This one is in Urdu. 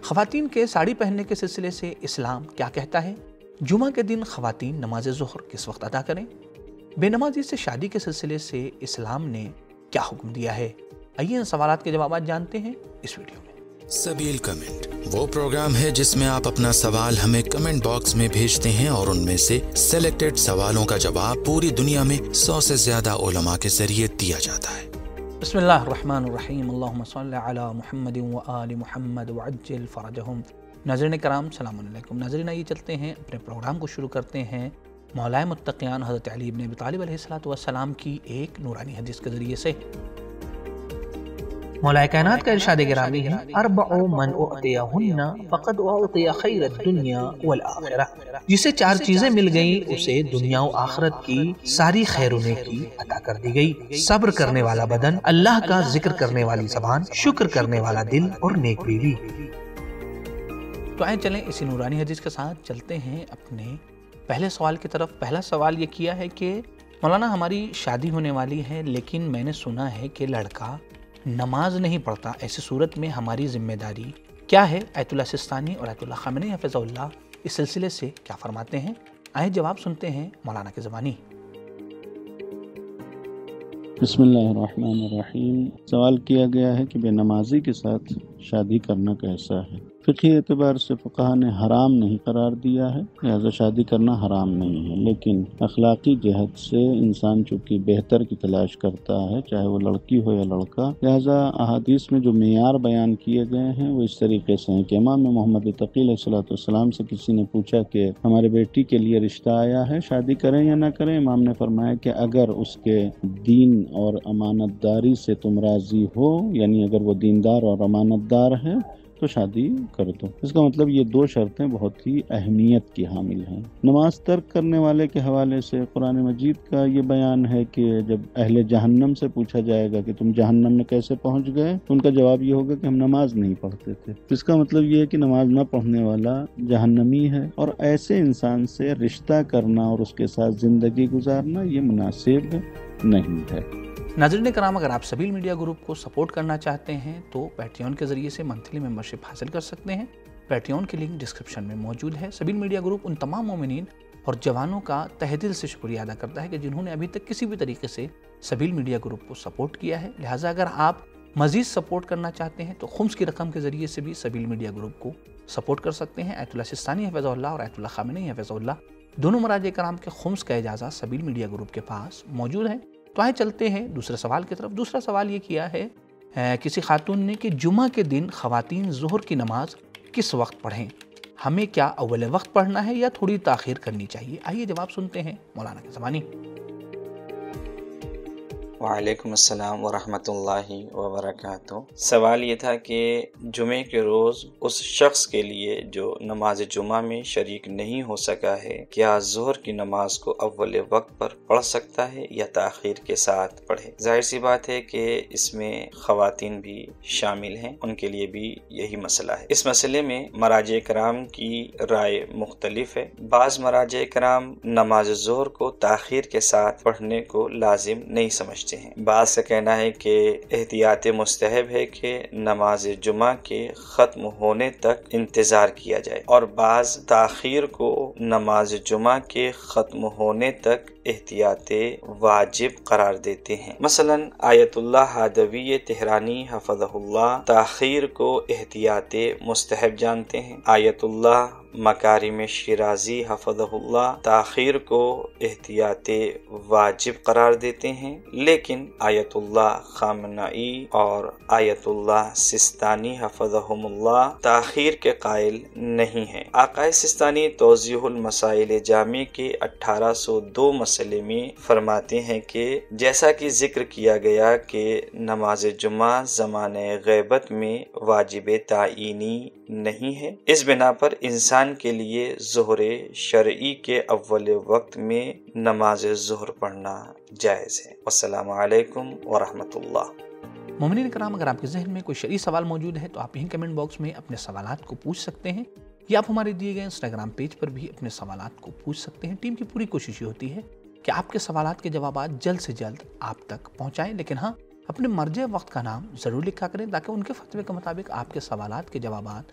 خواتین کے ساڑی پہننے کے سلسلے سے اسلام کیا کہتا ہے؟ جمعہ کے دن خواتین نماز ظہر کس وقت ادا کریں؟ بے نمازی سے شادی کے سلسلے سے اسلام نے کیا حکم دیا ہے؟ آئیے ان سوالات کے جوابات جانتے ہیں اس ویڈیو میں۔ سبیل کمنٹ وہ پروگرام ہے جس میں آپ اپنا سوال ہمیں کمنٹ باکس میں بھیجتے ہیں اور ان میں سے سلیکٹڈ سوالوں کا جواب پوری دنیا میں 100 سے زیادہ علماء کے ذریعے دیا جاتا ہے۔ بسم اللہ الرحمن الرحیم، اللہم صلی علی محمد و آل محمد وعجل فرجہم۔ ناظرین کرام السلام علیکم۔ ناظرین آئیے چلتے ہیں اپنے پروگرام کو شروع کرتے ہیں مولائے متقیان حضرت علی بن ابی طالب علیہ السلام کی ایک نورانی حدیث کے ذریعے سے۔ مولا کائنات کا ارشاد گرامی ہے، اربع من اعطیہن فقد اعطی خیر الدنیا والآخرہ، جسے 4 چیزیں مل گئیں اسے دنیا و آخرت کی ساری خیر و نیکی عطا کر دی گئی۔ صبر کرنے والا بدن، اللہ کا ذکر کرنے والی زبان، شکر کرنے والا دل اور نیک بیوی۔ تو آئیں چلیں اسی نورانی حدیث کے ساتھ چلتے ہیں اپنے پہلے سوال کی طرف۔ پہلا سوال یہ کیا ہے کہ مولانا ہماری شادی ہونے والی ہے لیکن میں نے سنا ہے کہ لڑکا نماز نہیں پڑھتا، ایسی صورت میں ہماری ذمہ داری کیا ہے؟ آیت اللہ سستانی اور آیت اللہ خامنئی حفظہ اللہ اس سلسلے سے کیا فرماتے ہیں؟ آئیں جواب سنتے ہیں مولانا کی زبانی۔ بسم اللہ الرحمن الرحیم۔ سوال کیا گیا ہے کہ بے نمازی کے ساتھ شادی کرنا کیسا ہے؟ فقہی اعتبار سے فقہا نے حرام نہیں قرار دیا ہے، لہذا شادی کرنا حرام نہیں ہے، لیکن اخلاقی جہت سے انسان چونکہ بہتر کی تلاش کرتا ہے، چاہے وہ لڑکی ہو یا لڑکا، لہذا احادیث میں جو معیار بیان کیے گئے ہیں وہ اس طریقے سے ہیں کہ امام محمد تقی علیہ السلام سے کسی نے پوچھا کہ ہمارے بیٹی کے لیے رشتہ آیا ہے، شادی کریں یا نہ کریں؟ امام نے فرمایا کہ اگر اس کے دین اور امانت داری سے تم راضی ہو، یعنی اگر وہ دیندار اور امانت دار ہے تو شادی کر دو۔ اس کا مطلب یہ 2 شرطیں بہت ہی اہمیت کی حامل ہیں۔ نماز ترک کرنے والے کے حوالے سے قرآن مجید کا یہ بیان ہے کہ جب اہل جہنم سے پوچھا جائے گا کہ تم جہنم میں کیسے پہنچ گئے، تو ان کا جواب یہ ہوگا کہ ہم نماز نہیں پڑھتے تھے۔ اس کا مطلب یہ ہے کہ نماز نہ پڑھنے والا جہنمی ہے، اور ایسے انسان سے رشتہ کرنا اور اس کے ساتھ زندگی گزارنا یہ مناسب نہیں ہے۔ ناظرین کرام، اگر آپ سبیل میڈیا گروپ کو سپورٹ کرنا چاہتے ہیں تو پیٹریون کے ذریعے سے منتھلی ممبرشپ حاصل کر سکتے ہیں۔ پیٹریون کی لنک ڈسکرپشن میں موجود ہے۔ سبیل میڈیا گروپ ان تمام مومنین اور جوانوں کا تہہ دل سے شکریہ ادا کرتا ہے کہ جنہوں نے ابھی تک کسی بھی طریقے سے سبیل میڈیا گروپ کو سپورٹ کیا ہے، لہٰذا اگر آپ مزید سپورٹ کرنا چاہتے ہیں تو خمس کی رقم کے ذریعے سے بھی سبیل میڈیا گروپ کو سپورٹ کر سکتے ہیں۔ آیت اللہ سستانی حفظہ اللہ اور آیت اللہ خامنئی حفظہ اللہ دونوں مراجع کرام کے خمس کا اجازہ سبیل میڈیا گروپ کے پاس موجود ہے۔ تو آئے چلتے ہیں دوسرے سوال کی طرف۔ دوسرا سوال یہ کیا ہے کسی خاتون نے کہ جمعہ کے دن خواتین ظہر کی نماز کس وقت پڑھیں؟ ہمیں کیا اول وقت پڑھنا ہے یا تھوڑی تاخیر کرنی چاہیے؟ آئیے جواب سنتے ہیں مولانا کی زبانی۔ وعلیکم السلام ورحمۃ اللہ وبرکاتہ۔ سوال یہ تھا کہ جمعے کے روز اس شخص کے لیے جو نماز جمعہ میں شریک نہیں ہو سکا ہے، کیا ظہر کی نماز کو اول وقت پر پڑھ سکتا ہے یا تاخیر کے ساتھ پڑھے؟ ظاہر سی بات ہے کہ اس میں خواتین بھی شامل ہیں، ان کے لیے بھی یہی مسئلہ ہے۔ اس مسئلے میں مراجع کرام کی رائے مختلف ہے۔ بعض مراجع کرام نماز ظہر کو تاخیر کے ساتھ پڑھنے کو لازم نہیں سمجھتے ہیں۔ بعض کا کہنا ہے کہ احتیاط مستحب ہے کہ نماز جمعہ کے ختم ہونے تک انتظار کیا جائے، اور بعض تاخیر کو نماز جمعہ کے ختم ہونے تک احتیاط واجب قرار دیتے ہیں۔ مثلا آیت اللہ ہادوی تہرانی حفظہ اللہ تاخیر کو احتیاط مستحب جانتے ہیں۔ آیت اللہ مکارم شیرازی حفظہ اللہ تاخیر کو احتیاط واجب قرار دیتے ہیں، لیکن آیت اللہ خامنئی اور آیت اللہ سستانی حفظہم اللہ تاخیر کے قائل نہیں ہیں۔ آقا سستانی توضیح المسائل جامع کے 1802 مسئلے میں فرماتے ہیں کہ جیسا کہ ذکر کیا گیا کہ نماز جمعہ زمانہ غیبت میں واجب تعینی نہیں ہے، اس بنا پر انسان کے لیے ظہر شرعی کے اول وقت میں نماز ظہر پڑھنا جائز ہے۔ السلام علیکم ورحمۃ اللہ۔ مومنین کرام، اگر آپ کے ذہن میں کوئی شرعی سوال موجود ہے تو آپ یہیں کمنٹ باکس میں اپنے سوالات کو پوچھ سکتے ہیں، یا آپ ہمارے دیے گئے انسٹاگرام پیج پر بھی اپنے سوالات کو پوچھ سکتے ہیں۔ ٹیم کی پوری کوشش یہ ہوتی ہے کہ آپ کے سوالات کے جوابات جلد سے جلد آپ تک پہنچائیں، لیکن ہاں اپنے مرجع وقت کا نام ضرور لکھا کریں تاکہ ان کے فتوے کے مطابق آپ کے سوالات کے جوابات